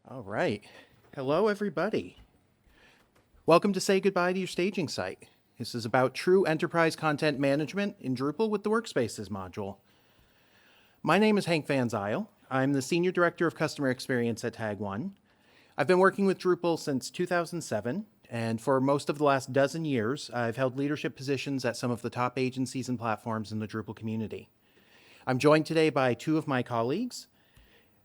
All right. Hello, everybody. Welcome to Say Goodbye to Your Staging Site. This is about true enterprise content management in Drupal with the Workspaces module. My name is Hank Van Zyl. I'm the Senior Director of Customer Experience at Tag One. I've been working with Drupal since 2007, and for most of the last dozen years, I've held leadership positions at some of the top agencies and platforms in the Drupal community. I'm joined today by two of my colleagues.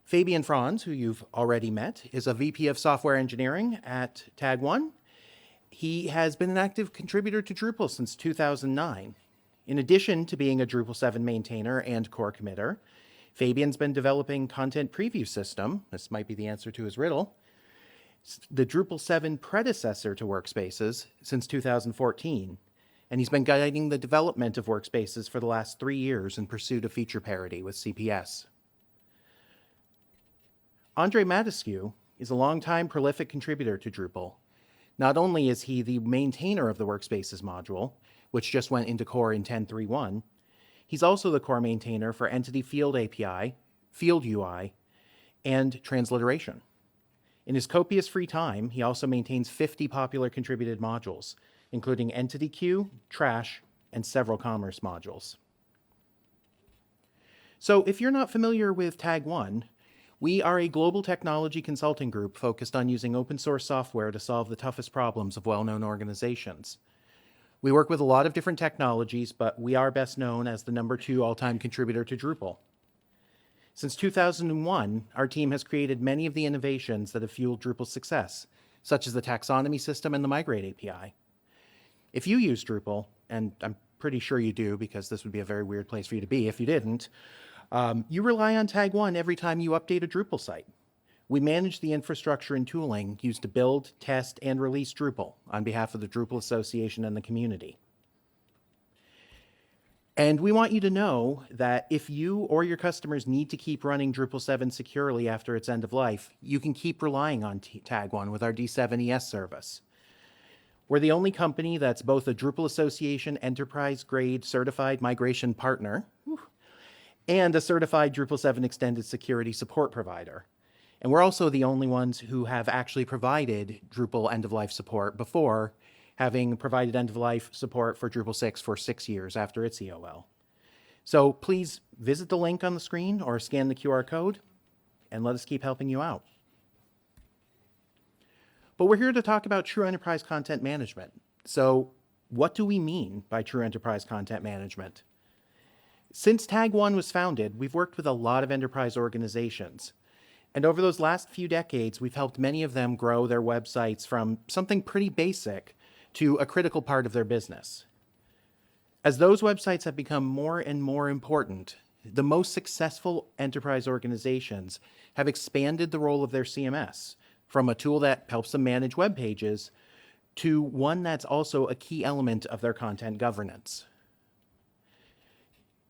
Fabian Franz, who you've already met, is a VP of Software Engineering at Tag One. He has been an active contributor to Drupal since 2009. In addition to being a Drupal 7 maintainer and core committer, Fabian's been developing content preview system, this might be the answer to his riddle, the Drupal 7 predecessor to Workspaces since 2014. And he's been guiding the development of Workspaces for the last 3 years in pursuit of feature parity with CPS. Andre Matescu is a longtime prolific contributor to Drupal. Not only is he the maintainer of the Workspaces module, which just went into core in 10.3.1, he's also the core maintainer for Entity Field API, Field UI, and transliteration. In his copious free time, he also maintains 50 popular contributed modules, including Entity Queue, Trash, and several commerce modules. So if you're not familiar with Tag One, we are a global technology consulting group focused on using open source software to solve the toughest problems of well-known organizations. We work with a lot of different technologies, but we are best known as the #2 all-time contributor to Drupal. Since 2001, our team has created many of the innovations that have fueled Drupal's success, such as the taxonomy system and the Migrate API. If you use Drupal, and I'm pretty sure you do because this would be a very weird place for you to be if you didn't, you rely on Tag One every time you update a Drupal site. We manage the infrastructure and tooling used to build, test, and release Drupal on behalf of the Drupal Association and the community. And we want you to know that if you or your customers need to keep running Drupal 7 securely after its end of life, you can keep relying on Tag One with our D7ES service. We're the only company that's both a Drupal Association enterprise-grade certified migration partner, and a certified Drupal 7 extended security support provider. And we're also the only ones who have actually provided Drupal end-of-life support before having provided end-of-life support for Drupal 6 for 6 years after its EOL. So please visit the link on the screen or scan the QR code and let us keep helping you out. But we're here to talk about true enterprise content management. So what do we mean by true enterprise content management? Since Tag One was founded, we've worked with a lot of enterprise organizations. And over those last few decades, we've helped many of them grow their websites from something pretty basic to a critical part of their business. As those websites have become more and more important, the most successful enterprise organizations have expanded the role of their CMS from a tool that helps them manage web pages to one that's also a key element of their content governance.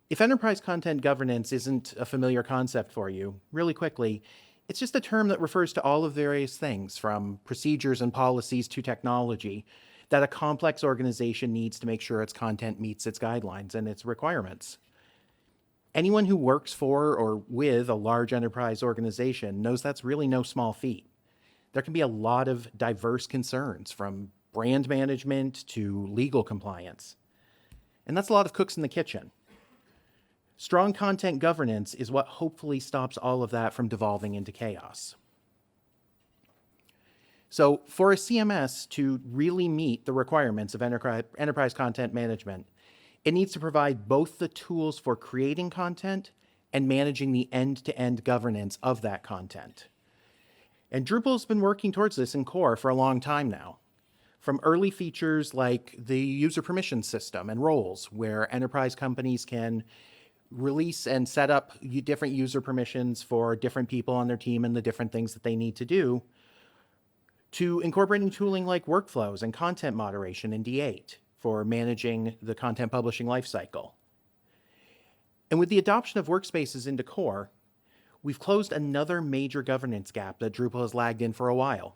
If enterprise content governance isn't a familiar concept for you, really quickly, it's just a term that refers to all of various things, from procedures and policies to technology, that a complex organization needs to make sure its content meets its guidelines and its requirements. Anyone who works for or with a large enterprise organization knows that's really no small feat. There can be a lot of diverse concerns, from brand management to legal compliance. And that's a lot of cooks in the kitchen. Strong content governance is what hopefully stops all of that from devolving into chaos. So for a CMS to really meet the requirements of enterprise content management, it needs to provide both the tools for creating content and managing the end-to-end governance of that content. And Drupal's been working towards this in core for a long time now. From early features like the user permission system and roles, where enterprise companies can release and set up different user permissions for different people on their team and the different things that they need to do, to incorporating tooling like workflows and content moderation in D8 for managing the content publishing lifecycle. And with the adoption of Workspaces into core, we've closed another major governance gap that Drupal has lagged in for a while: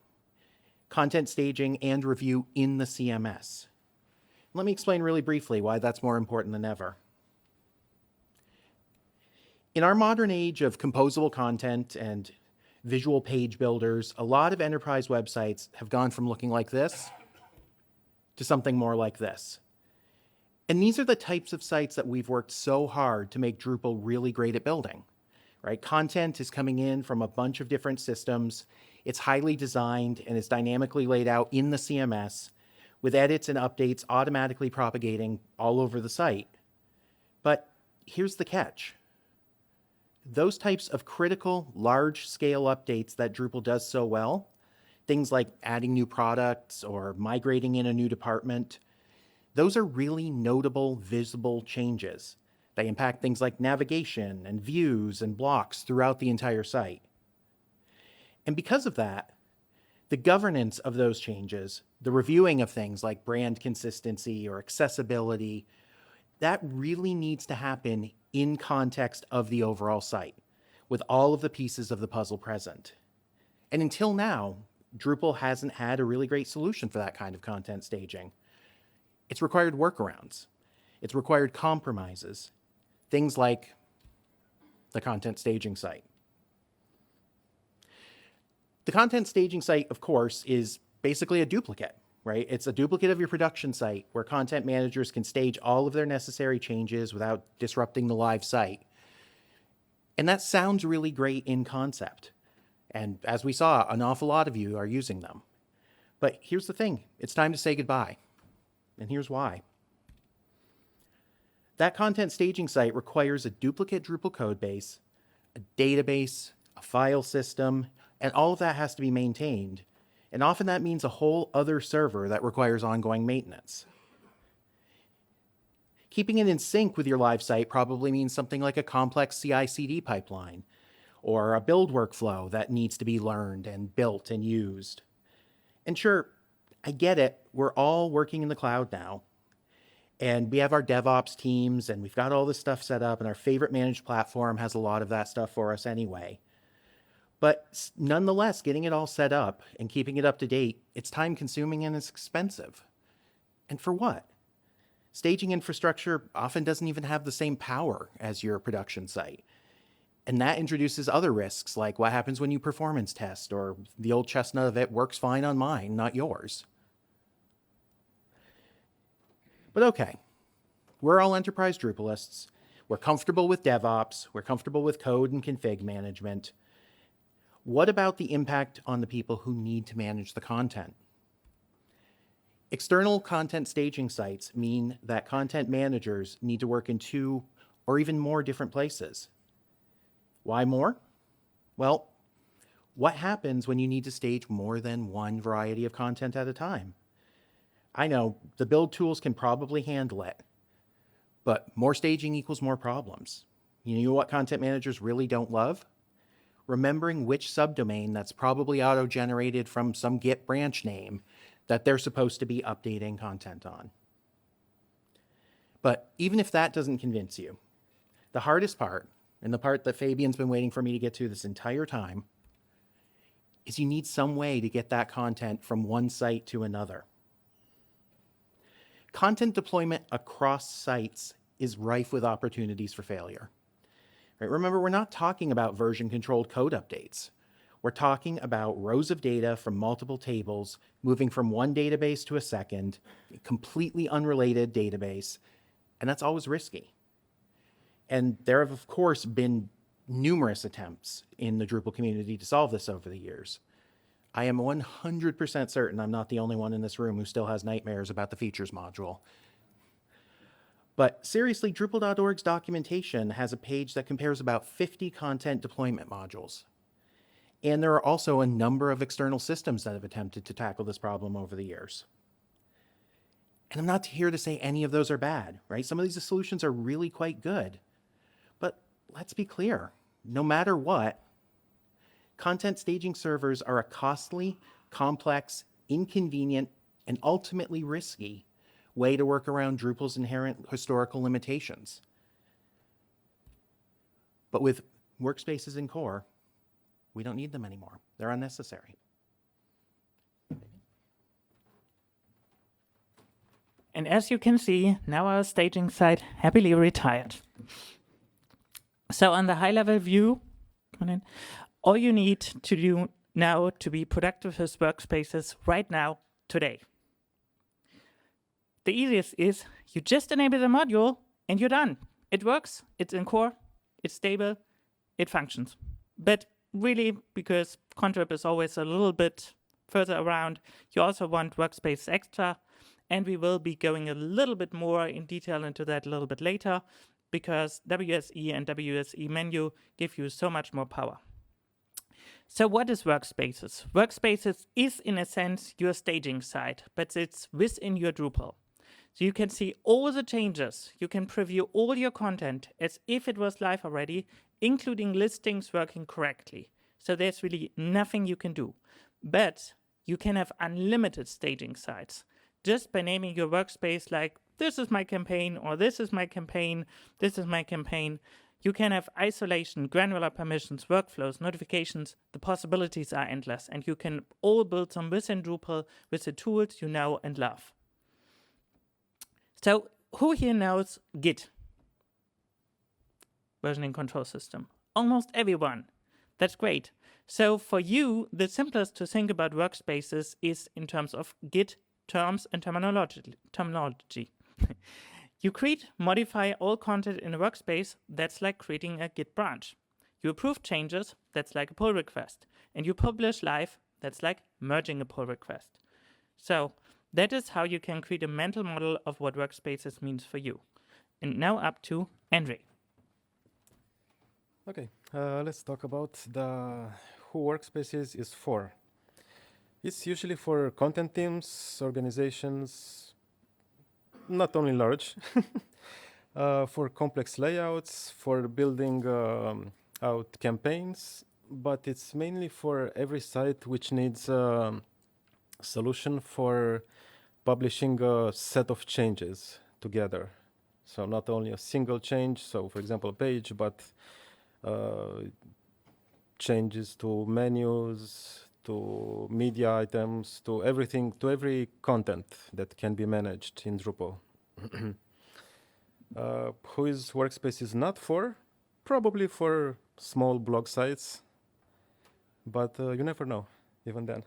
content staging and review in the CMS. Let me explain really briefly why that's more important than ever. In our modern age of composable content and visual page builders. A lot of enterprise websites have gone from looking like this to something more like this. And these are the types of sites that we've worked so hard to make Drupal really great at building, right? Content is coming in from a bunch of different systems. It's highly designed and is dynamically laid out in the CMS with edits and updates automatically propagating all over the site. But here's the catch. Those types of critical, large-scale updates that Drupal does so well, things like adding new products or migrating in a new department, those are really notable, visible changes. They impact things like navigation and views and blocks throughout the entire site. And because of that, the governance of those changes, the reviewing of things like brand consistency or accessibility, that really needs to happen in context of the overall site, with all of the pieces of the puzzle present. And until now, Drupal hasn't had a really great solution for that kind of content staging. It's required workarounds. It's required compromises. Things like the content staging site. The content staging site, of course, is basically a duplicate, right? It's a duplicate of your production site where content managers can stage all of their necessary changes without disrupting the live site. And that sounds really great in concept. And as we saw, an awful lot of you are using them. But here's the thing, it's time to say goodbye. And here's why. That content staging site requires a duplicate Drupal codebase, a database, a file system, and all of that has to be maintained. And often that means a whole other server that requires ongoing maintenance. Keeping it in sync with your live site probably means something like a complex CI/CD pipeline, or a build workflow that needs to be learned and built and used. And sure, I get it, we're all working in the cloud now. And we have our DevOps teams, and we've got all this stuff set up, and our favorite managed platform has a lot of that stuff for us anyway. But nonetheless, getting it all set up and keeping it up to date, it's time consuming and it's expensive. And for what? Staging infrastructure often doesn't even have the same power as your production site. And that introduces other risks, like what happens when you performance test, or the old chestnut of it works fine on mine, not yours. But okay, we're all enterprise Drupalists. We're comfortable with DevOps. We're comfortable with code and config management. What about the impact on the people who need to manage the content? External content staging sites mean that content managers need to work in 2 or even more different places. Why more? Well, what happens when you need to stage more than one variety of content at a time? I know the build tools can probably handle it, but more staging equals more problems. You know what content managers really don't love? Remembering which subdomain that's probably auto-generated from some Git branch name that they're supposed to be updating content on. But even if that doesn't convince you, the hardest part, and the part that Fabian's been waiting for me to get to this entire time, is you need some way to get that content from one site to another. Content deployment across sites is rife with opportunities for failure. Right? Remember, we're not talking about version-controlled code updates. We're talking about rows of data from multiple tables moving from one database to a second, a completely unrelated database, and that's always risky. And there have, of course, been numerous attempts in the Drupal community to solve this over the years. I am 100% certain I'm not the only one in this room who still has nightmares about the features module. But seriously, Drupal.org's documentation has a page that compares about 50 content deployment modules. And there are also a number of external systems that have attempted to tackle this problem over the years. And I'm not here to say any of those are bad, right? Some of these solutions are really quite good. But let's be clear, no matter what, content staging servers are a costly, complex, inconvenient, and ultimately risky way to work around Drupal's inherent historical limitations. But with workspaces in core, we don't need them anymore. They're unnecessary. And as you can see, now our staging site happily retired. So on the high-level view, all you need to do now to be productive with workspaces right now, today. The easiest is you just enable the module and you're done. It works, it's in core, it's stable, it functions. But really, because Contrib is always a little bit further around, you also want Workspace Extra, and we will be going a little bit more in detail into that a little bit later, because WSE and WSE menu give you so much more power. So what is Workspaces? Workspaces is, in a sense, your staging site, but it's within your Drupal. So you can see all the changes, you can preview all your content as if it was live already, including listings working correctly. So there's really nothing you can do. But you can have unlimited staging sites just by naming your workspace like, this is my campaign, or this is my campaign, this is my campaign. You can have isolation, granular permissions, workflows, notifications. The possibilities are endless, and you can all build them within Drupal with the tools you know and love. So who here knows Git? Versioning control system. Almost everyone. That's great. So for you, the simplest to think about workspaces is in terms of Git terms and terminology. You create, modify all content in a workspace. That's like creating a Git branch. You approve changes. That's like a pull request. And you publish live. That's like merging a pull request. So that is how you can create a mental model of what workspaces means for you. And now up to Andre. Okay, let's talk about who Workspaces is for. It's usually for content teams, organizations, not only large, for complex layouts, for building out campaigns, but it's mainly for every site which needs a solution for publishing a set of changes together. So not only a single change, so for example, a page, but changes to menus, to media items, to everything, to every content that can be managed in Drupal. Who is Workspaces not for? Probably for small blog sites, but you never know, even then.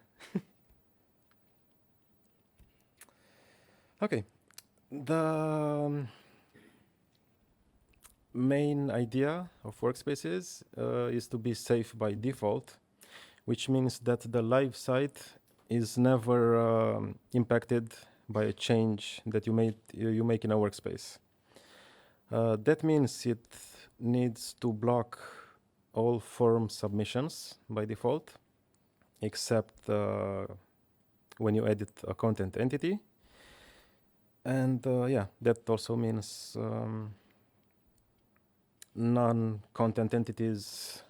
Okay, the main idea of Workspaces is to be safe by default, which means that the live site is never impacted by a change that you make in a workspace. That means it needs to block all form submissions by default, except when you edit a content entity. And yeah, that also means non-content entities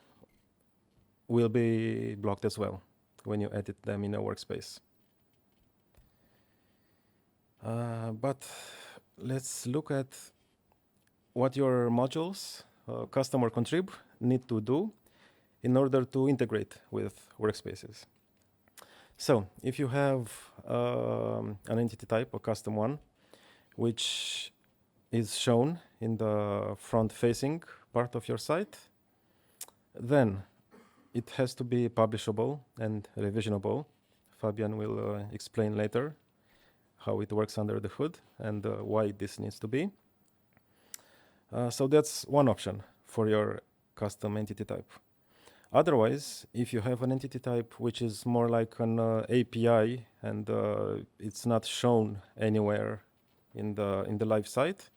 will be blocked as well when you edit them in a workspace. But let's look at what your modules, custom or contrib, need to do in order to integrate with workspaces. So if you have an entity type, a custom one, which is shown in the front-facing part of your site, then it has to be publishable and revisionable. Fabian will explain later how it works under the hood and why this needs to be. So that's one option for your custom entity type. Otherwise, if you have an entity type which is more like an API and it's not shown anywhere in the live site,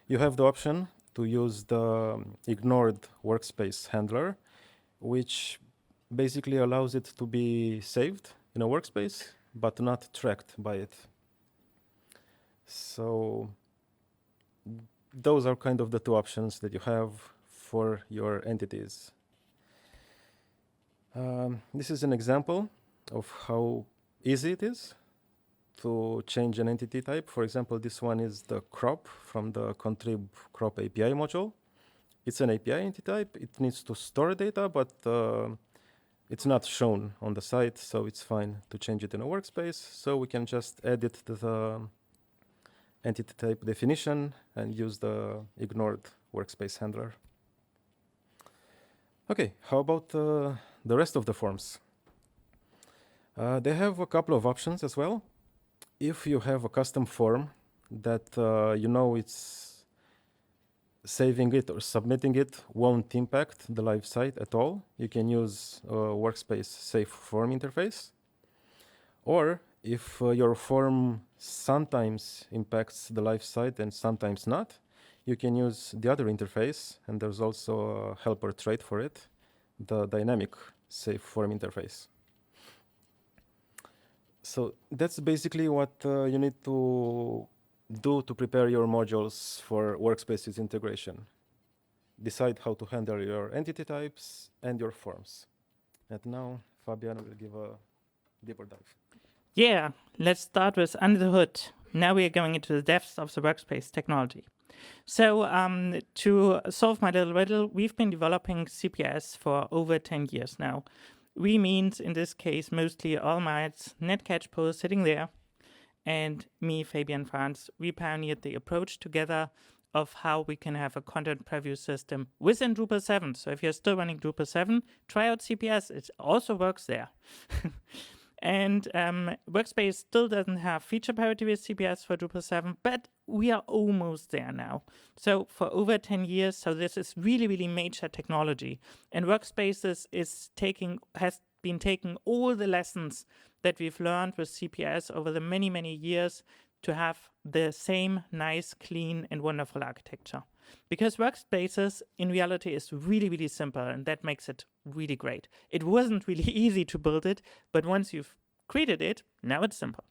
you have the option to use the ignored workspace handler, which basically allows it to be saved in a workspace, but not tracked by it. So those are kind of the two options that you have for your entities. This is an example of how easy it is to change an entity type. For example, this one is the crop from the contrib crop API module. It's an API entity type. It needs to store data, but it's not shown on the site, so it's fine to change it in a workspace. So we can just edit the entity type definition and use the ignored workspace handler. Okay, how about the rest of the forms? They have a couple of options as well. If you have a custom form that you know it's saving it or submitting it won't impact the live site at all, you can use Workspace Safe Form interface. Or if your form sometimes impacts the live site and sometimes not, you can use the other interface, and there's also a helper trait for it, the dynamic Safe Form interface. So that's basically what you need to do to prepare your modules for Workspaces integration. Decide how to handle your entity types and your forms. And now Fabian will give a deeper dive. Yeah, let's start with under the hood. Now we are going into the depths of the workspace technology. So to solve my little riddle, we've been developing CPS for over 10 years now. We means, in this case, mostly all mates, Netcatch post sitting there, and me, Fabian Franz. We pioneered the approach together of how we can have a content preview system within Drupal 7. So if you're still running Drupal 7, try out CPS. It also works there. And Workspace still doesn't have feature parity with CPS for Drupal 7, but we are almost there now. So for over 10 years, so this is really, really major technology. And Workspaces has been taking all the lessons that we've learned with CPS over the many, many years to have the same nice, clean, and wonderful architecture. Because Workspaces, in reality, is really, really simple, and that makes it really great. It wasn't really easy to build it, but once you've created it, now it's simple.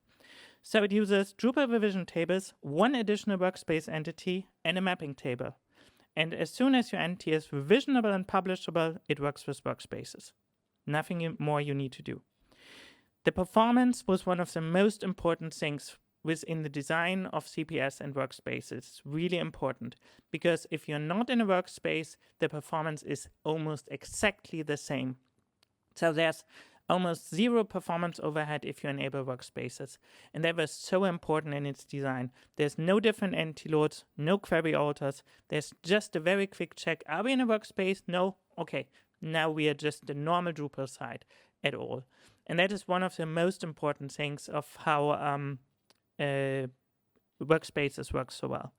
So it uses Drupal revision tables, one additional workspace entity, and a mapping table. And as soon as your entity is revisionable and publishable, it works with Workspaces. Nothing more you need to do. The performance was one of the most important things within the design of CPS and Workspaces. It's really important because if you're not in a workspace, the performance is almost exactly the same. So there's almost zero performance overhead if you enable Workspaces. And that was so important in its design. There's no different entity loads, no query alters. There's just a very quick check. Are we in a workspace? No? Okay. Now we are just the normal Drupal site at all. And that is one of the most important things of how Workspaces work so well.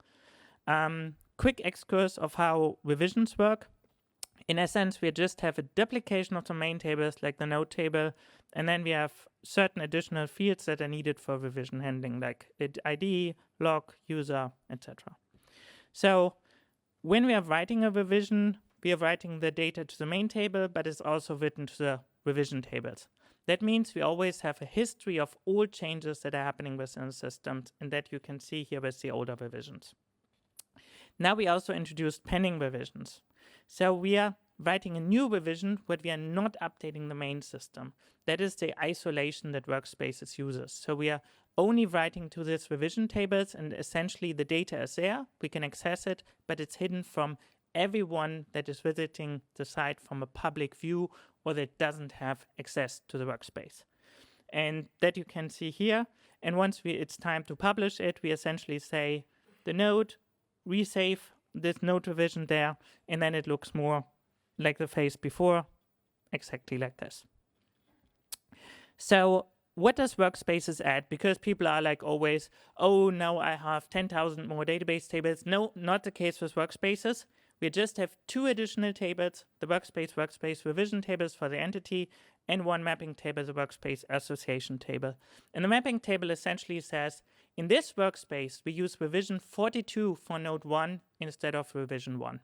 Quick excursus of how revisions work. In essence, we just have a duplication of the main tables like the node table, and then we have certain additional fields that are needed for revision handling like ID, log, user, etc. So when we are writing a revision, we are writing the data to the main table, but it's also written to the revision tables. That means we always have a history of all changes that are happening within the systems, and that you can see here with the older revisions. Now we also introduced pending revisions. So we are writing a new revision, but we are not updating the main system. That is the isolation that Workspaces uses. So we are only writing to these revision tables, and essentially the data is there. We can access it, but it's hidden from everyone that is visiting the site from a public view or that doesn't have access to the workspace. And that you can see here. And once it's time to publish it, we essentially say the node, resave this node revision there, and then it looks more like the phase before, exactly like this. So what does Workspaces add? Because people are like always, oh, now I have 10,000 more database tables. No, not the case with Workspaces. We just have two additional tables, the workspace revision tables for the entity, and one mapping table, the workspace association table. And the mapping table essentially says, in this workspace, we use revision 42 for node 1 instead of revision 1.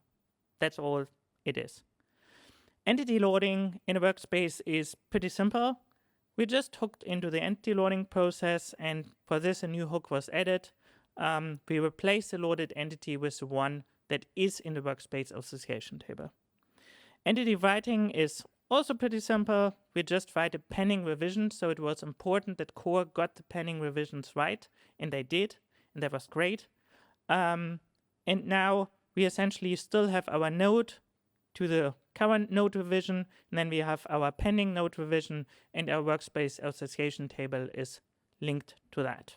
That's all it is. Entity loading in a workspace is pretty simple. We just hooked into the entity loading process, and for this a new hook was added. We replace the loaded entity with the one that is in the workspace association table. Entity writing is also pretty simple. We just write a pending revision, so it was important that core got the pending revisions right, and they did, and that was great. And now we essentially still have our node to the current node revision, and then we have our pending node revision, and our workspace association table is linked to that.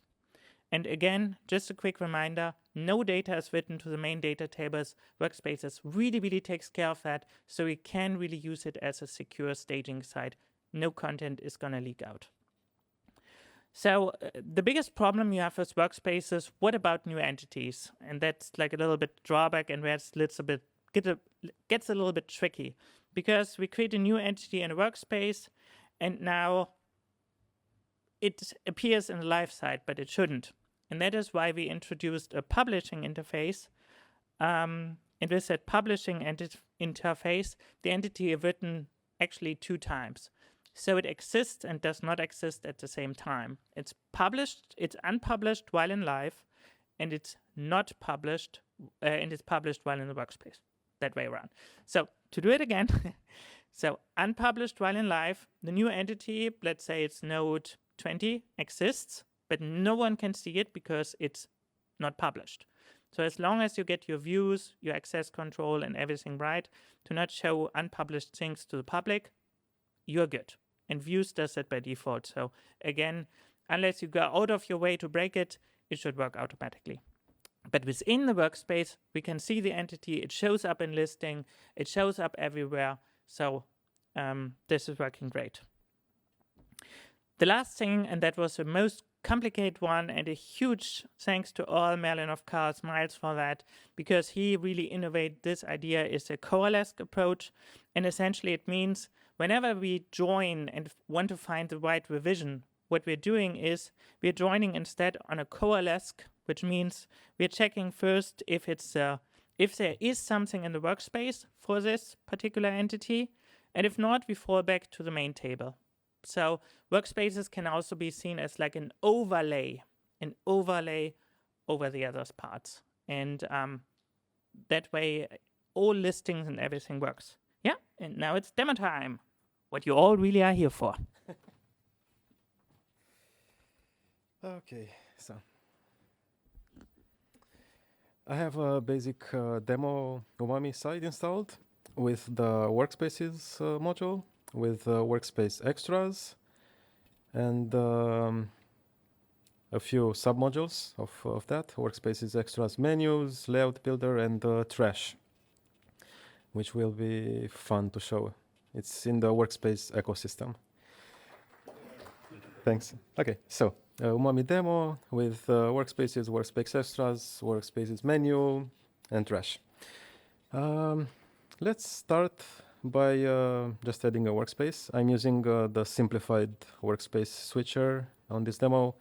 And again, just a quick reminder, no data is written to the main data tables. Workspaces really takes care of that, so we can really use it as a secure staging site. No content is going to leak out. So the biggest problem you have with Workspaces, what about new entities? And that's like a little bit drawback, and where it's gets a little bit tricky, because we create a new entity in a workspace, and now it appears in the live site, but it shouldn't. And that is why we introduced a publishing interface. And with that publishing interface, the entity is written actually 2 times. So it exists and does not exist at the same time. It's published, it's unpublished while in live, and it's not published, and it's published while in the workspace. That way around. So to do it again, so unpublished while in live, the new entity, let's say it's node 20, exists, but no one can see it because it's not published. So as long as you get your views, your access control, and everything right to not show unpublished things to the public, you're good. And views does that by default. So again, unless you go out of your way to break it, it should work automatically. But within the workspace, we can see the entity. It shows up in listing. It shows up everywhere. So this is working great. The last thing, and that was the most complicated one, and a huge thanks to all Merlin of Carl Smiles for that, because he really innovated this idea, is a coalesce approach. And essentially it means whenever we join and want to find the right revision, what we're doing is we're joining instead on a coalesce, which means we're checking first if if there is something in the workspace for this particular entity, and if not, we fall back to the main table. So workspaces can also be seen as like an overlay over the other parts, and that way all listings and everything works. Yeah, and now it's demo time. What you all really are here for. Okay, so I have a basic demo Umami site installed with the Workspaces module, with Workspace Extras, and a few submodules of that. Workspaces Extras menus, layout builder, and trash, which will be fun to show. It's in the Workspace ecosystem. Thanks. Okay, so Umami demo with Workspaces, Workspace Extras, Workspaces menu, and trash. Let's start by just adding a workspace. I'm using the simplified workspace switcher on this demo.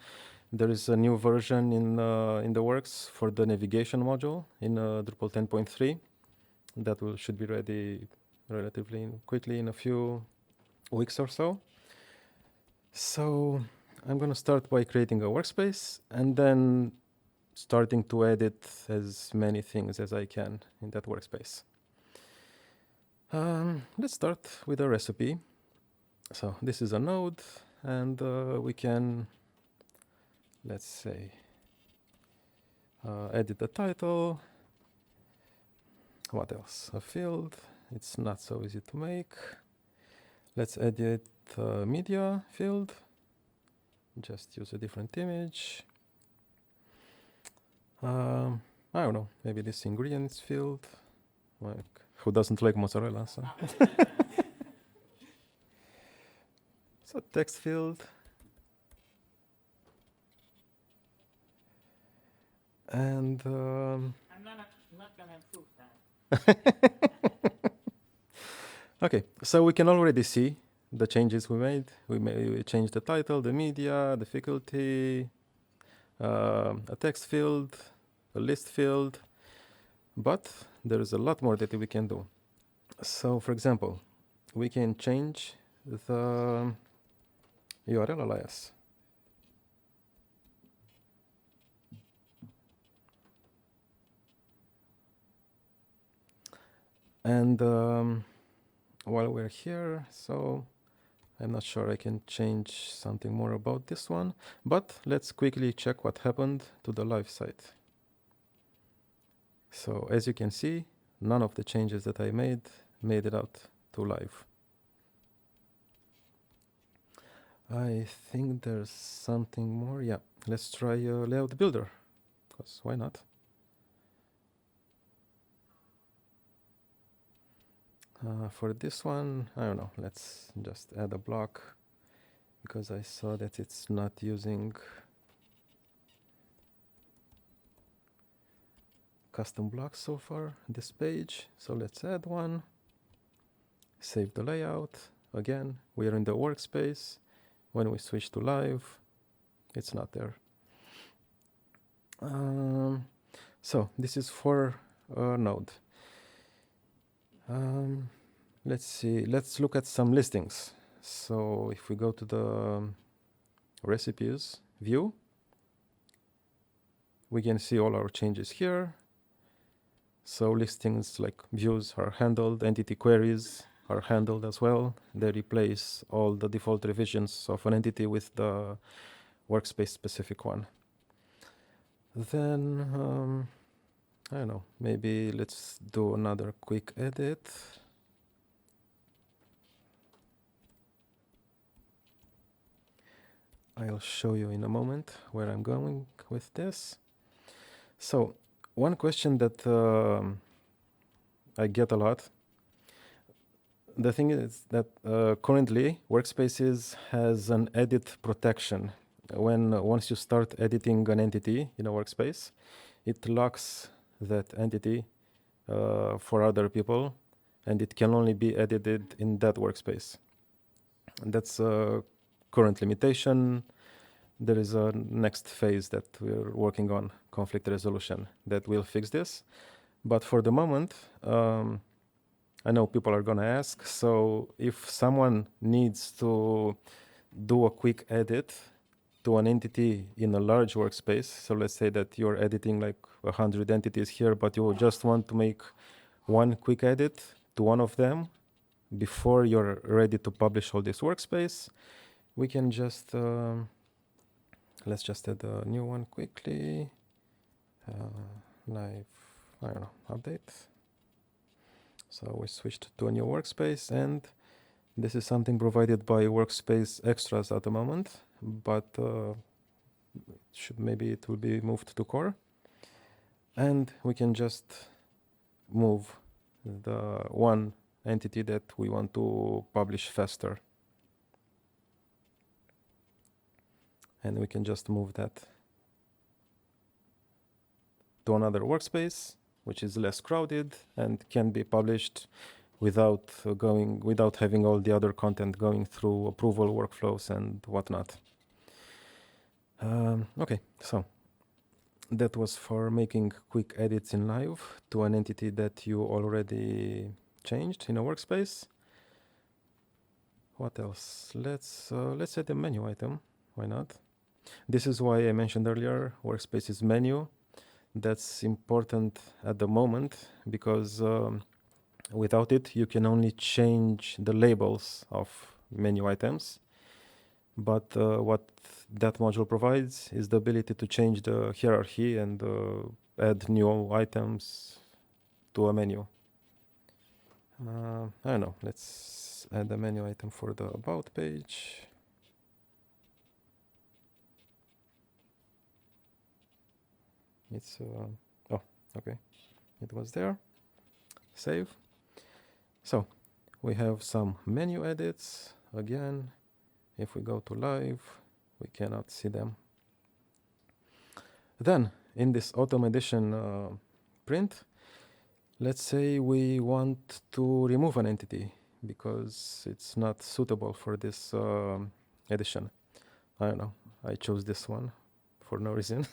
There is a new version in the works for the navigation module in Drupal 10.3. That should be ready relatively quickly in a few weeks or so. So I'm going to start by creating a workspace and then starting to edit as many things as I can in that workspace. Let's start with a recipe. So this is a node, and we can, let's say, edit the title. What else? A field. It's not so easy to make. Let's edit media field. Just use a different image. I don't know, maybe this ingredients field. Like, who doesn't like mozzarella? So, so text field. And I'm not going to improve that. okay, so we can already see the changes we made. We changed the title, the media, difficulty, a text field, a list field, but there is a lot more that we can do. So, for example, we can change the URL alias. And while we're here, so I'm not sure I can change something more about this one, but let's quickly check what happened to the live site. So as you can see, none of the changes that I made it out to live. I think there's something more. Yeah, let's try layout builder, because why not? For this one, I don't know, let's just add a block, because I saw that it's not using custom blocks so far, this page. So let's add one, save the layout. Again, we are in the workspace. When we switch to live, it's not there. So this is for Node. Let's see, let's look at some listings. So if we go to the recipes view, we can see all our changes here. So listings like views are handled, entity queries are handled as well. They replace all the default revisions of an entity with the workspace specific one. Then, I don't know, maybe let's do another quick edit. I'll show you in a moment where I'm going with this. So one question that I get a lot, the thing is that currently Workspaces has an edit protection. Once you start editing an entity in a workspace, it locks that entity for other people, and it can only be edited in that workspace. And that's a current limitation. There is a next phase that we're working on, conflict resolution, that will fix this. But for the moment, I know people are going to ask, so if someone needs to do a quick edit to an entity in a large workspace, so let's say that you're editing like 100 entities here, but you just want to make one quick edit to one of them before you're ready to publish all this workspace, we can just, let's just add a new one quickly. Live, I don't know, update. So we switched to a new workspace, and this is something provided by Workspace Extras at the moment, but maybe it will be moved to core. And we can just move the one entity that we want to publish faster. And we can just move that to another workspace, which is less crowded and can be published without having all the other content going through approval workflows and whatnot. Okay, so that was for making quick edits in live to an entity that you already changed in a workspace. What else? Let's add a menu item. Why not? This is why I mentioned earlier Workspaces menu. That's important at the moment because without it, you can only change the labels of menu items. But what that module provides is the ability to change the hierarchy and add new items to a menu. I don't know, let's add a menu item for the About page. It's, oh, okay, it was there. Save. So we have some menu edits. Again, if we go to live, we cannot see them. Then in this autumn edition print, let's say we want to remove an entity because it's not suitable for this edition. I don't know, I chose this one for no reason.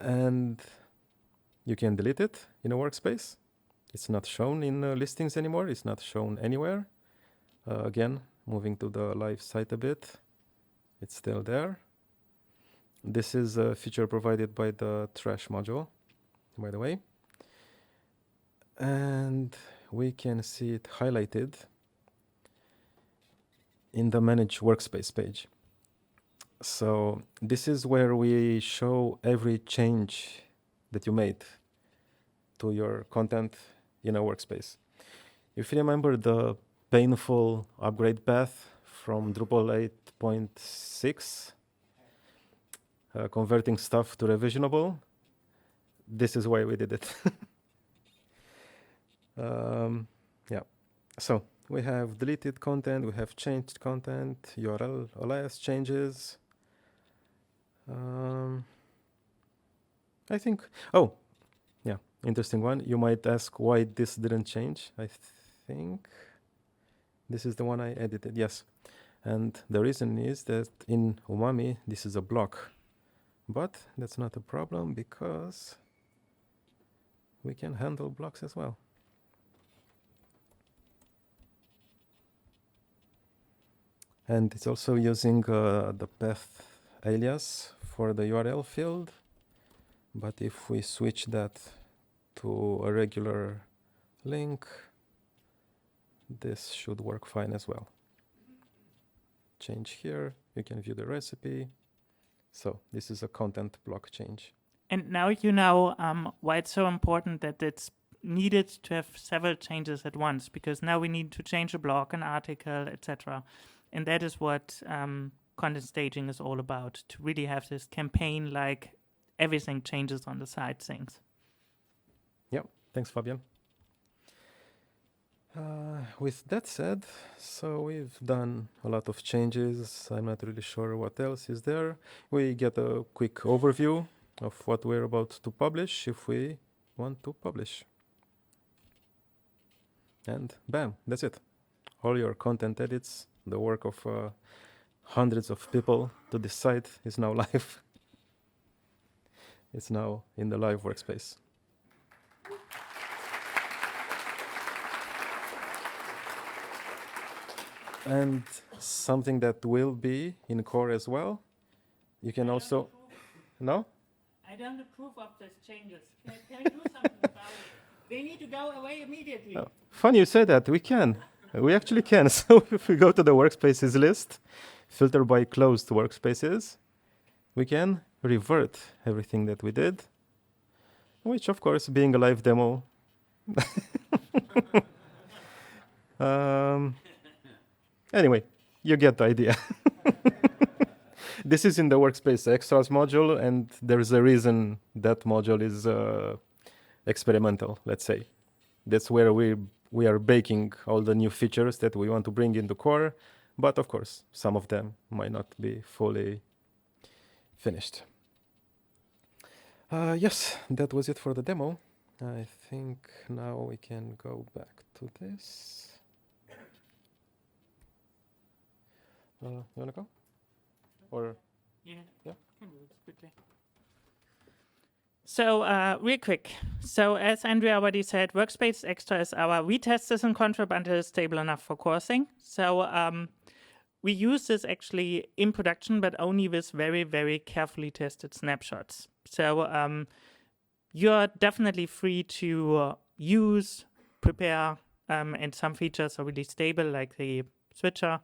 And you can delete it in a workspace. It's not shown in listings anymore. It's not shown anywhere. Again, moving to the live site a bit, it's still there. This is a feature provided by the trash module, by the way. And we can see it highlighted in the Manage Workspace page. So this is where we show every change that you made to your content in a workspace. If you remember the painful upgrade path from Drupal 8.6, converting stuff to revisionable. This is why we did it. Yeah, so we have deleted content, we have changed content, URL alias changes. I think, oh, yeah, interesting one. You might ask why this didn't change. I think this is the one I edited, yes. And the reason is that in Umami, this is a block. But that's not a problem because we can handle blocks as well. And it's also using the path alias for the URL field. But if we switch that to a regular link, this should work fine as well. Change here, you can view the recipe. So this is a content block change. And now you know why it's so important that it's needed to have several changes at once, because now we need to change a blog, an article, etc. And that is what content staging is all about, to really have this campaign like everything changes on the side things. Yeah, thanks, Fabian. With that said, so we've done a lot of changes. I'm not really sure what else is there. We get a quick overview of what we're about to publish if we want to publish. And bam, that's it. All your content edits, the work of hundreds of people to decide is now live. It's now in the live workspace. And something that will be in core as well. You can also, no? I don't approve of these changes. Can we do something about it? They need to go away immediately. Oh, funny you say that. We can. We actually can. So if we go to the workspaces list, filter by closed workspaces, we can revert everything that we did, which of course, being a live demo, anyway, you get the idea. This is in the Workspace Extras module, and there's a reason that module is experimental, let's say. That's where we are baking all the new features that we want to bring into core, but of course, some of them might not be fully finished. Yes, that was it for the demo. I think now we can go back to this. You wanna go? Or Yeah. Yeah. Can do it quickly. So real quick. So as Andrea already said, Workspace Extra is we test this in Contrib until it's stable enough for coursing. So we use this actually in production, but only with very, very carefully tested snapshots. So you're definitely free to use, prepare, and some features are really stable, like the switcher.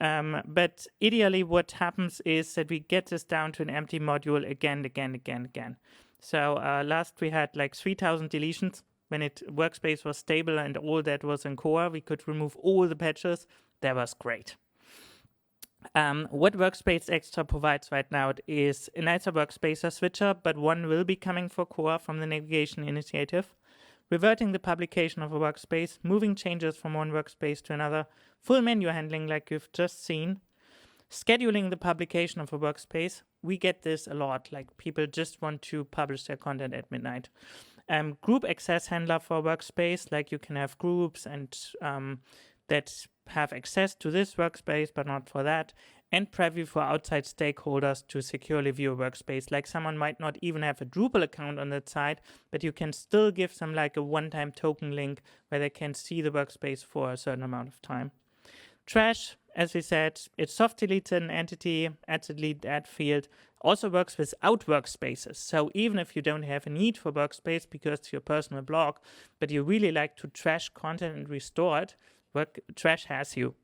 But ideally what happens is that we get this down to an empty module again. So last we had like 3,000 deletions when Workspace was stable and all that was in core. We could remove all the patches. That was great. What Workspace Extra provides right now is a nicer workspace switcher, but one will be coming for core from the navigation initiative. Reverting the publication of a workspace, moving changes from one workspace to another, full menu handling like you've just seen, scheduling the publication of a workspace. We get this a lot, like people just want to publish their content at midnight. Group access handler for a workspace, like you can have groups and that have access to this workspace, but not for that. And preview for outside stakeholders to securely view a workspace. Like someone might not even have a Drupal account on that site, but you can still give them like a one-time token link where they can see the workspace for a certain amount of time. Trash, as we said, it soft deletes an entity, adds a delete add field, also works without workspaces. So even if you don't have a need for workspace because it's your personal blog, but you really like to trash content and restore it, trash has you.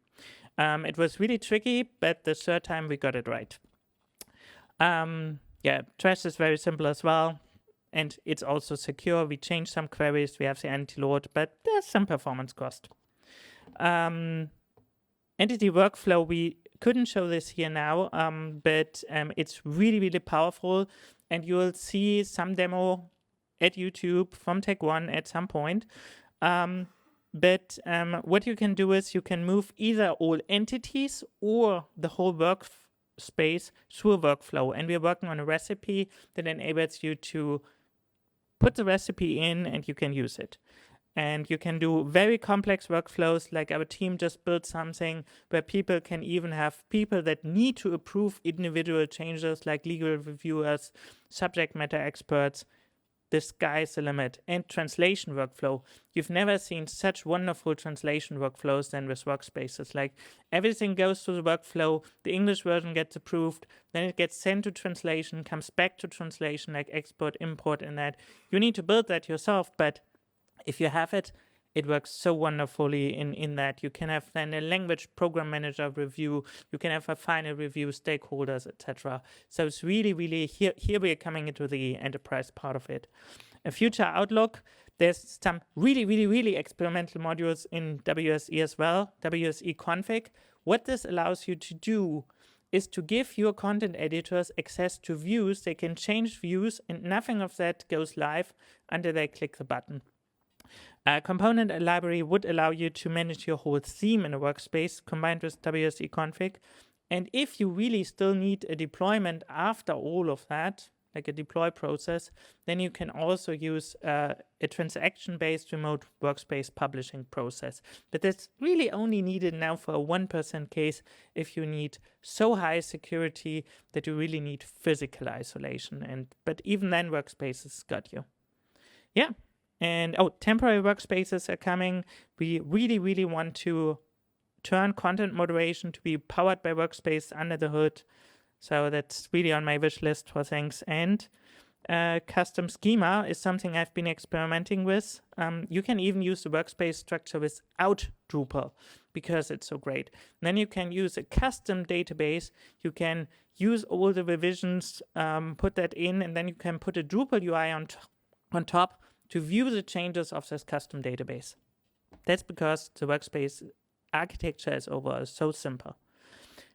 It was really tricky, but the third time we got it right. Yeah, trash is very simple as well, and it's also secure. We changed some queries, we have the anti-load, but there's some performance cost. Entity workflow, we couldn't show this here now, but it's really, really powerful. And you'll see some demo at YouTube from Tech One at some point. But what you can do is you can move either all entities or the whole workspace through a workflow. And we're working on a recipe that enables you to put the recipe in and you can use it. And you can do very complex workflows, like our team just built something where people can even have people that need to approve individual changes, like legal reviewers, subject matter experts. The sky's the limit. And translation workflow. You've never seen such wonderful translation workflows than with Workspaces. Like everything goes through the workflow, the English version gets approved, then it gets sent to translation, comes back to translation, like export, import, and that. You need to build that yourself, but if you have it, it works so wonderfully in that. You can have then a language program manager review, you can have a final review, stakeholders, etc. So it's really, really, here we are coming into the enterprise part of it. A future outlook, there's some really, really, really experimental modules in WSE as well, WSE config. What this allows you to do is to give your content editors access to views. They can change views and nothing of that goes live until they click the button. A component library would allow you to manage your whole theme in a workspace combined with WSE config. And if you really still need a deployment after all of that, like a deploy process, then you can also use a transaction-based remote workspace publishing process. But that's really only needed now for a 1% case if you need so high security that you really need physical isolation. But even then, Workspaces got you. Yeah. And temporary workspaces are coming. We really, really want to turn content moderation to be powered by Workspace under the hood. So that's really on my wish list for things. And custom schema is something I've been experimenting with. You can even use the workspace structure without Drupal because it's so great. And then you can use a custom database. You can use all the revisions, put that in, and then you can put a Drupal UI on top to view the changes of this custom database. That's because the workspace architecture is overall so simple.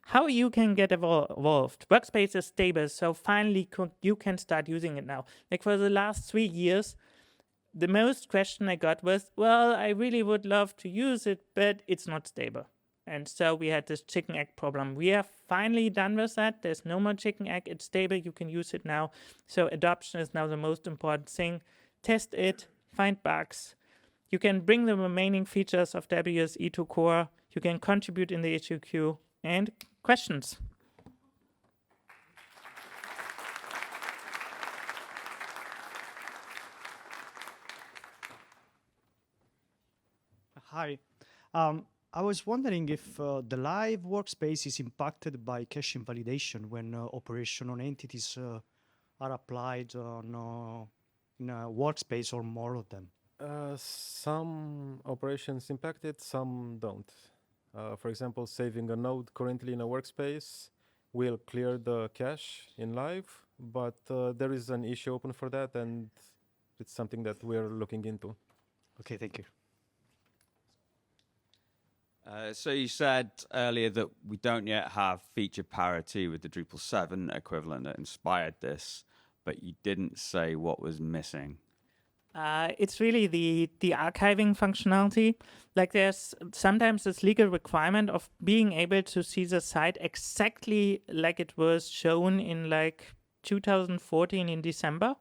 How you can get evolved. Workspace is stable, so finally you can start using it now. Like for the last 3 years, the most question I got was, well, I really would love to use it, but it's not stable. And so we had this chicken egg problem. We are finally done with that. There's no more chicken egg. It's stable. You can use it now. So adoption is now the most important thing. Test it, find bugs. You can bring the remaining features of WSE to core. You can contribute in the issue queue. And questions? Hi. I was wondering if the live workspace is impacted by cache invalidation when operation on entities are applied on in a workspace or more of them. Some operations impacted, some don't. For example, saving a node currently in a workspace will clear the cache in live, but there is an issue open for that, and it's something that we're looking into. Okay, thank you. So you said earlier that we don't yet have feature parity with the Drupal 7 equivalent that inspired this, but you didn't say what was missing. It's really the archiving functionality. Like there's sometimes this legal requirement of being able to see the site exactly like it was shown in like 2014 in December.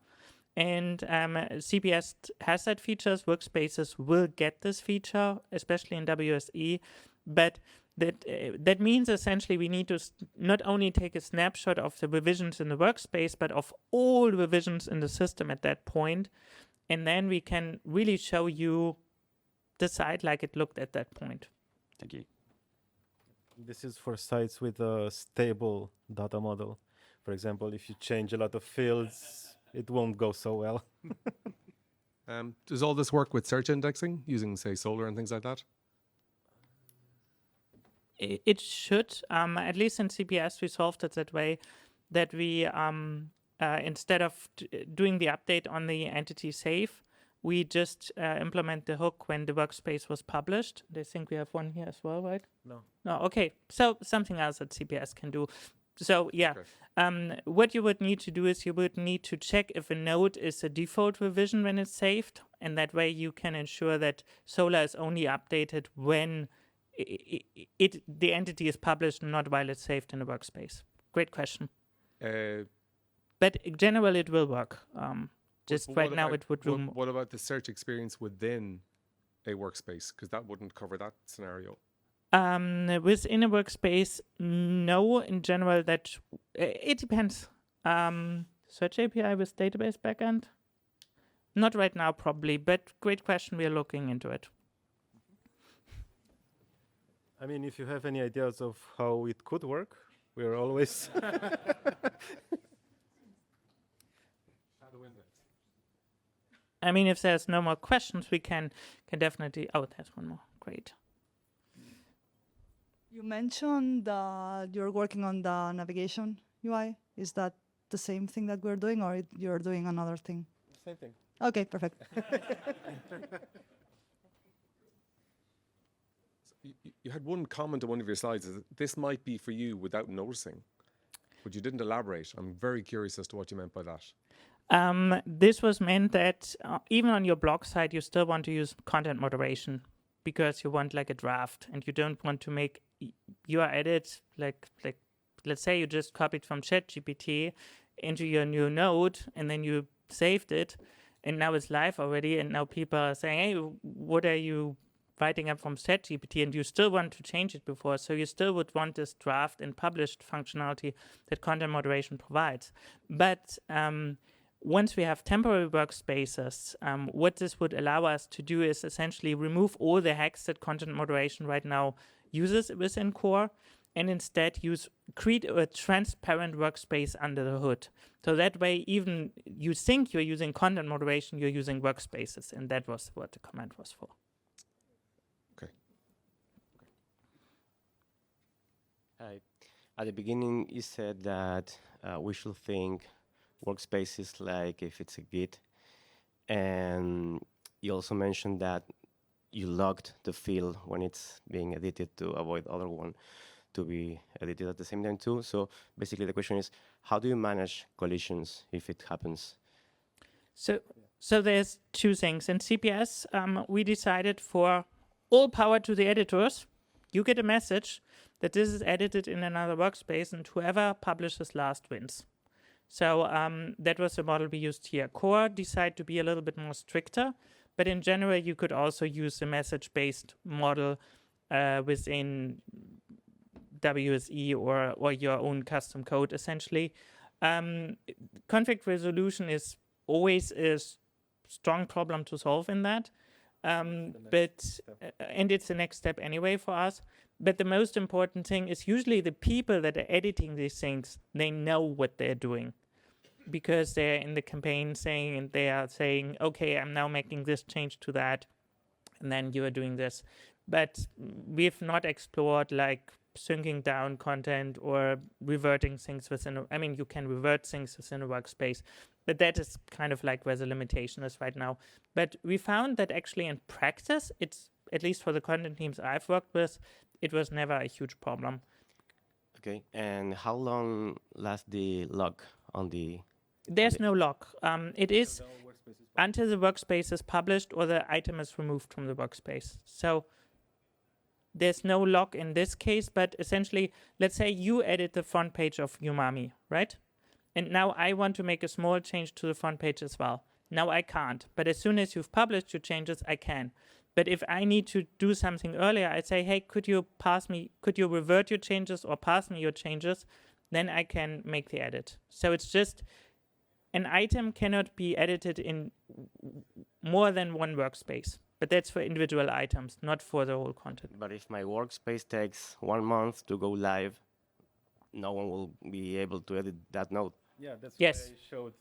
And CPS has that features. Workspaces will get this feature, especially in WSE. But that means essentially we need to not only take a snapshot of the revisions in the workspace, but of all revisions in the system at that point. And then we can really show you the site like it looked at that point. Thank you. This is for sites with a stable data model. For example, if you change a lot of fields, it won't go so well. Does all this work with search indexing using, say, Solr and things like that? It should. At least in CPS, we solved it that way, that we, instead of doing the update on the entity save, we just implement the hook when the workspace was published. I think we have one here as well, right? No. No, okay. So something else that CPS can do. So yeah, Okay. what you would need to do is you would need to check if a node is a default revision when it's saved, and that way you can ensure that Solar is only updated when the entity is published, not while it's saved in the workspace. Great question. But in general, it will work. Just But right what now, about- it would do. What about the search experience within a workspace? Because that wouldn't cover that scenario. Within a workspace, no. In general, that it depends. Search API with database backend? Not right now, probably, but great question. We are looking into it. I mean, if you have any ideas of how it could work, we are always. I mean, if there's no more questions, we can definitely. Oh, there's one more. Great. You mentioned that you're working on the navigation UI. Is that the same thing that we're doing, or you're doing another thing? Same thing. Okay, perfect. You had one comment on one of your slides. Is that this might be for you without noticing, but you didn't elaborate. I'm very curious as to what you meant by that. This was meant that even on your blog site, you still want to use content moderation because you want like a draft, and you don't want to make your edits like let's say you just copied from ChatGPT into your new node, and then you saved it, and now it's live already, and now people are saying, hey, what are you writing up from ChatGPT, and you still want to change it before, so you still would want this draft and published functionality that content moderation provides. But once we have temporary workspaces, what this would allow us to do is essentially remove all the hacks that content moderation right now uses within core, and instead create a transparent workspace under the hood. So that way, even you think you're using content moderation, you're using workspaces, and that was what the command was for. Hi. At the beginning, you said that we should think workspaces like if it's a Git, and you also mentioned that you logged the field when it's being edited to avoid other one to be edited at the same time too. So basically, the question is, how do you manage collisions if it happens? So there's two things. In CPS, we decided for all power to the editors, you get a message that this is edited in another workspace, and whoever publishes last wins. So that was the model we used here. Core decided to be a little bit more stricter, but in general, you could also use the message-based model within WSE or your own custom code, essentially. Conflict resolution is always a strong problem to solve in that. And it's the next step anyway for us. But the most important thing is usually the people that are editing these things, they know what they're doing because they're in the campaign they are saying, okay, I'm now making this change to that, and then you are doing this. But we've not explored like syncing down content or reverting things within you can revert things within a workspace, but that is kind of like where the limitation is right now. But we found that actually in practice, it's, at least for the content teams I've worked with, it was never a huge problem. Okay, and how long lasts the lock on the... There's no lock. It is until the workspace is published or the item is removed from the workspace. So there's no lock in this case, but essentially, let's say you edit the front page of Umami, right? And now I want to make a small change to the front page as well. Now I can't, but as soon as you've published your changes, I can. But if I need to do something earlier, I say, hey, could you revert your changes or pass me your changes? Then I can make the edit. So it's just an item cannot be edited in more than one workspace. But that's for individual items, not for the whole content. But if my workspace takes 1 month to go live, no one will be able to edit that node. Yeah, that's Yes. why I showed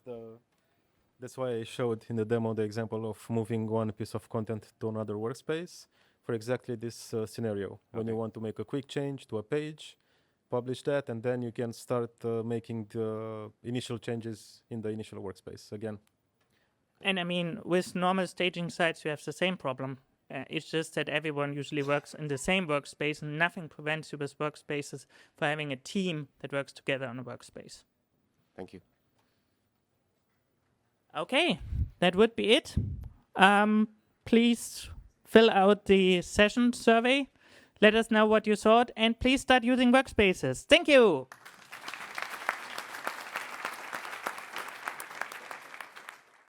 that's why I showed in the demo the example of moving one piece of content to another workspace for exactly this scenario. When you want to make a quick change to a page, publish that, and then you can start making the initial changes in the initial workspace again. And I mean, with normal staging sites, you have the same problem. It's just that everyone usually works in the same workspace, and nothing prevents you with workspaces for having a team that works together on a workspace. Thank you. Okay, that would be it. Please fill out the session survey. Let us know what you thought, and please start using workspaces. Thank you.